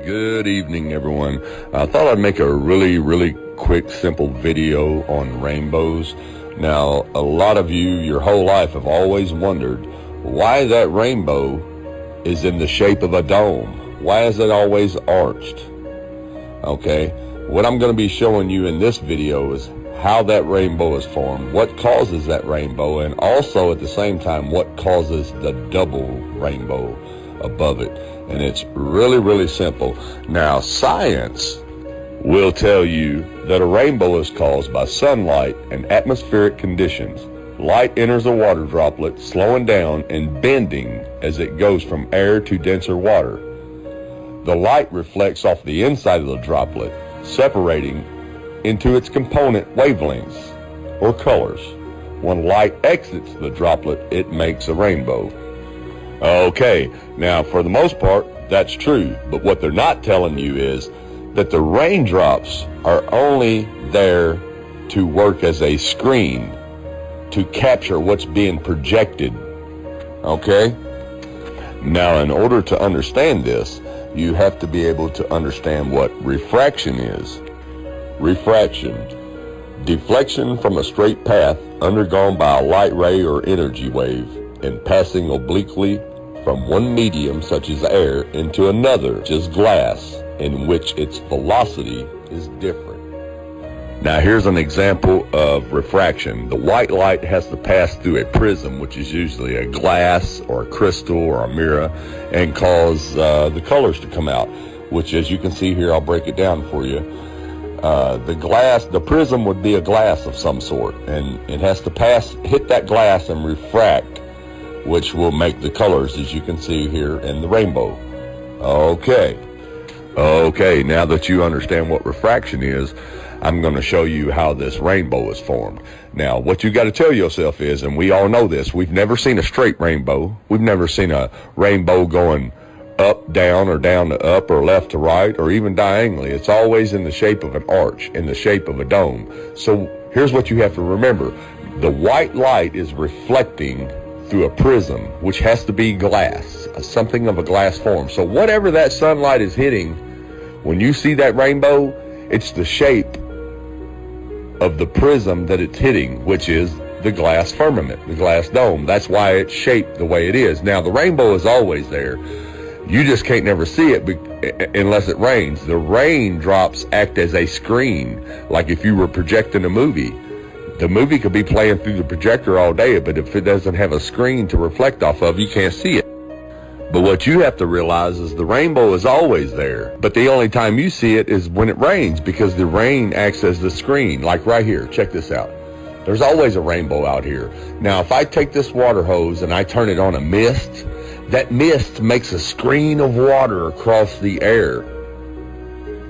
Good evening, everyone. I thought I'd make a really quick, simple video on rainbows. Now, a lot of you, your whole life, have always wondered why that rainbow is in the shape of a dome. Why is it always arched? Okay, what I'm going to be showing you in this video is how that rainbow is formed, what causes that rainbow, and also at the same time, what causes the double rainbow above it. And it's really simple. Now, science will tell you that a rainbow is caused by sunlight and atmospheric conditions. Light enters a water droplet, slowing down and bending as it goes from air to denser water. The light reflects off the inside of the droplet, separating into its component wavelengths or colors. When light exits the droplet, it makes a rainbow. Okay, now for the most part, that's true, but what they're not telling you is that the raindrops are only there to work as a screen to capture what's being projected. Okay? Now, in order to understand this, you have to be able to understand what refraction is. Refraction, deflection from a straight path undergone by a light ray or energy wave and passing obliquely from one medium, such as air, into another, which is glass, in which its velocity is different. Now here's an example of refraction. The white light has to pass through a prism, which is usually a glass or a crystal or a mirror, and cause the colors to come out, which, as you can see here, I'll break it down for you. The prism would be a glass of some sort, and it has to hit that glass and refract, which will make the colors, as you can see here in the rainbow. Okay, now that you understand what refraction is, I'm going to show you how this rainbow is formed. Now, what you got to tell yourself is, and we all know this, we've never seen a straight rainbow. We've never seen a rainbow going up, down, or down to up, or left to right, or even diagonally. It's always in the shape of an arch, in the shape of a dome. So here's what you have to remember. The white light is reflecting through a prism, which has to be glass, something of a glass form. So whatever that sunlight is hitting, when you see that rainbow, it's the shape of the prism that it's hitting, which is the glass firmament, the glass dome. That's why it's shaped the way it is. Now, the rainbow is always there. You just can't never see it unless it rains. The raindrops act as a screen, like if you were projecting a movie. The movie could be playing through the projector all day, but if it doesn't have a screen to reflect off of, you can't see it. But what you have to realize is the rainbow is always there, but the only time you see it is when it rains, because the rain acts as the screen. Like right here, check this out. There's always a rainbow out here. Now, if I take this water hose and I turn it on a mist, that mist makes a screen of water across the air,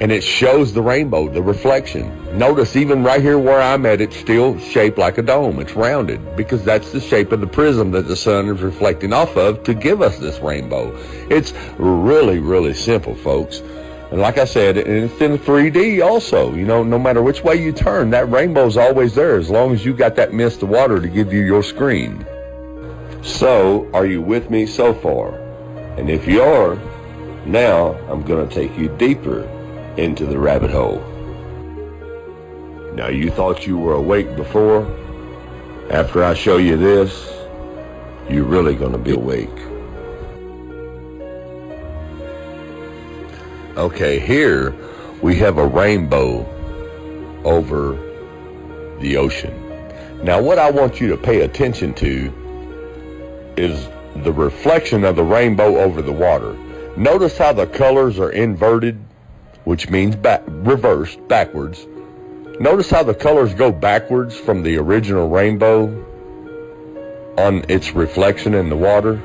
and it shows the rainbow, the reflection. Notice even right here where I'm at, it's still shaped like a dome. It's rounded because that's the shape of the prism that the sun is reflecting off of to give us this rainbow. It's really simple, folks. And like I said, it's in 3D also. You know, no matter which way you turn, that rainbow's always there as long as you got that mist of water to give you your screen. So, are you with me so far? And if you are, now I'm going to take you deeper into the rabbit hole. Now, you thought you were awake before? After I show you this, you're really going to be awake. Okay, here we have a rainbow over the ocean. Now, what I want you to pay attention to is the reflection of the rainbow over the water. Notice how the colors are inverted, which means reversed, backwards. Notice how the colors go backwards from the original rainbow on its reflection in the water.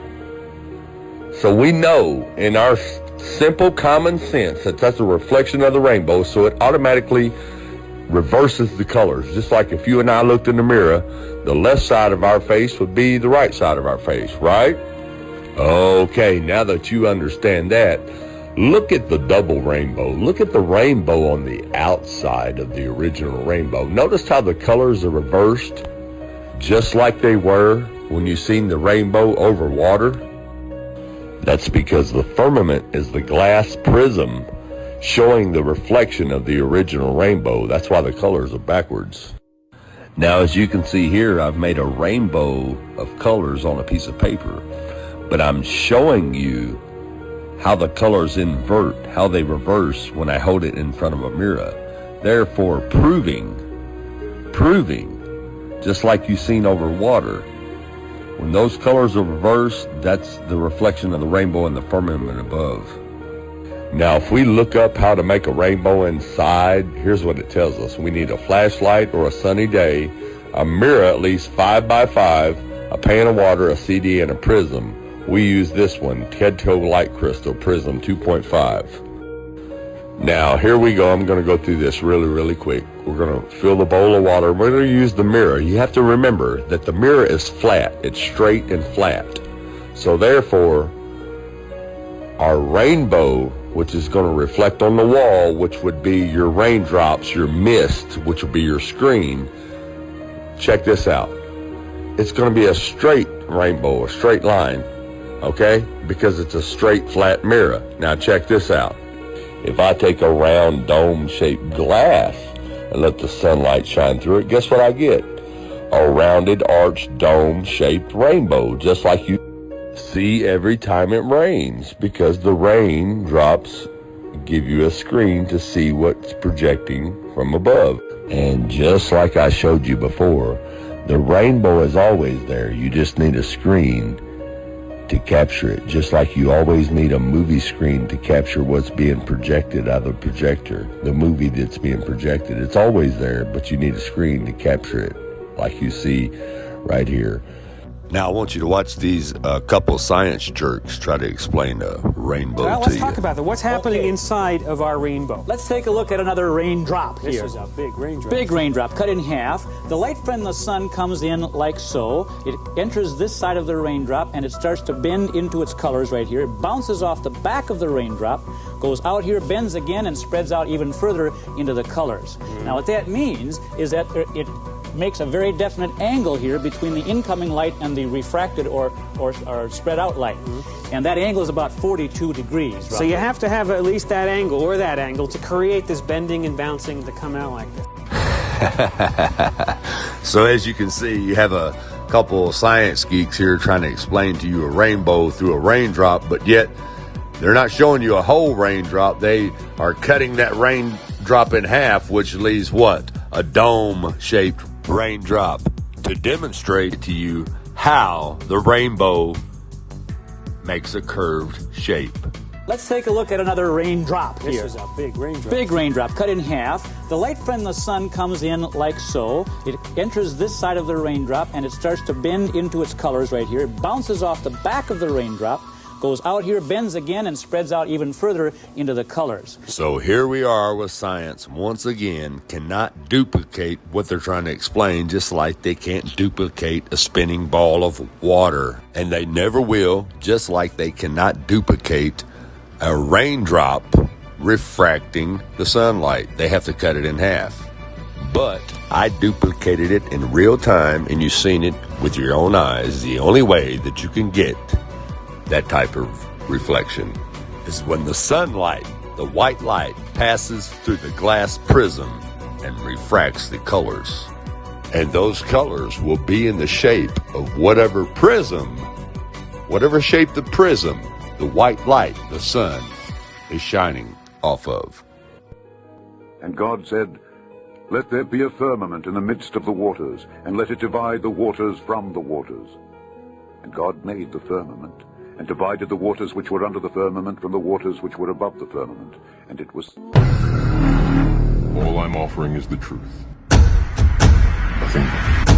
So we know in our simple common sense that that's a reflection of the rainbow, so it automatically reverses the colors. Just like if you and I looked in the mirror, the left side of our face would be the right side of our face, right? Okay, now that you understand that, look at the double rainbow. Look at the rainbow on the outside of the original rainbow. Notice how the colors are reversed, just like they were when you seen the rainbow over water. That's because the firmament is the glass prism showing the reflection of the original rainbow. That's why the colors are backwards. Now, as you can see here, I've made a rainbow of colors on a piece of paper, but I'm showing you how the colors invert, how they reverse when I hold it in front of a mirror. Therefore, proving, just like you've seen over water, when those colors are reversed, that's the reflection of the rainbow in the firmament above. Now, if we look up how to make a rainbow inside, here's what it tells us. We need a flashlight or a sunny day, a mirror at least 5 by 5, a pan of water, a CD, and a prism. We use this one, Tedco Light Crystal Prism 2.5. Now, here we go. I'm going to go through this really quick. We're going to fill the bowl of water. We're going to use the mirror. You have to remember that the mirror is flat. It's straight and flat. So therefore, our rainbow, which is going to reflect on the wall, which would be your raindrops, your mist, which will be your screen. Check this out. It's going to be a straight rainbow, a straight line, okay? Because it's a straight, flat mirror. Now check this out. If I take a round dome-shaped glass and let the sunlight shine through it, guess what I get? A rounded, arched, dome-shaped rainbow, just like you see every time it rains, because the raindrops give you a screen to see what's projecting from above. And just like I showed you before, the rainbow is always there. You just need a screen to capture it, just like you always need a movie screen to capture what's being projected out of the projector, the movie that's being projected. It's always there, but you need a screen to capture it, like you see right here. Now, I want you to watch these couple science jerks try to explain a rainbow to you. Let's talk about that. What's happening inside of our rainbow? Let's take a look at another raindrop here. This is a big raindrop. Big raindrop, cut in half. The light from the sun comes in like so. It enters this side of the raindrop, and it starts to bend into its colors right here. It bounces off the back of the raindrop, goes out here, bends again, and spreads out even further into the colors. Now, what that means is that it makes a very definite angle here between the incoming light and the refracted or spread out light. And that angle is about 42 degrees. Roughly. So you have to have at least that angle or that angle to create this bending and bouncing to come out like this. So as you can see, you have a couple of science geeks here trying to explain to you a rainbow through a raindrop, but yet they're not showing you a whole raindrop. They are cutting that raindrop in half, which leaves what? A dome-shaped raindrop, to demonstrate to you how the rainbow makes a curved shape. Let's take a look at another raindrop here. This is a big raindrop. Big raindrop, cut in half. The light from the sun comes in like so. It enters this side of the raindrop, and it starts to bend into its colors right here. It bounces off the back of the raindrop, goes out here, bends again, and spreads out even further into the colors. So here we are with science, once again, cannot duplicate what they're trying to explain, just like they can't duplicate a spinning ball of water. And they never will, just like they cannot duplicate a raindrop refracting the sunlight. They have to cut it in half. But I duplicated it in real time, and you've seen it with your own eyes. The only way that you can get that type of reflection is when the sunlight, the white light, passes through the glass prism and refracts the colors. And those colors will be in the shape of whatever prism, whatever shape the prism, the white light, the sun, is shining off of. And God said, "Let there be a firmament in the midst of the waters, and let it divide the waters from the waters." And God made the firmament, and divided the waters which were under the firmament from the waters which were above the firmament. And it was... All I'm offering is the truth. Nothing more.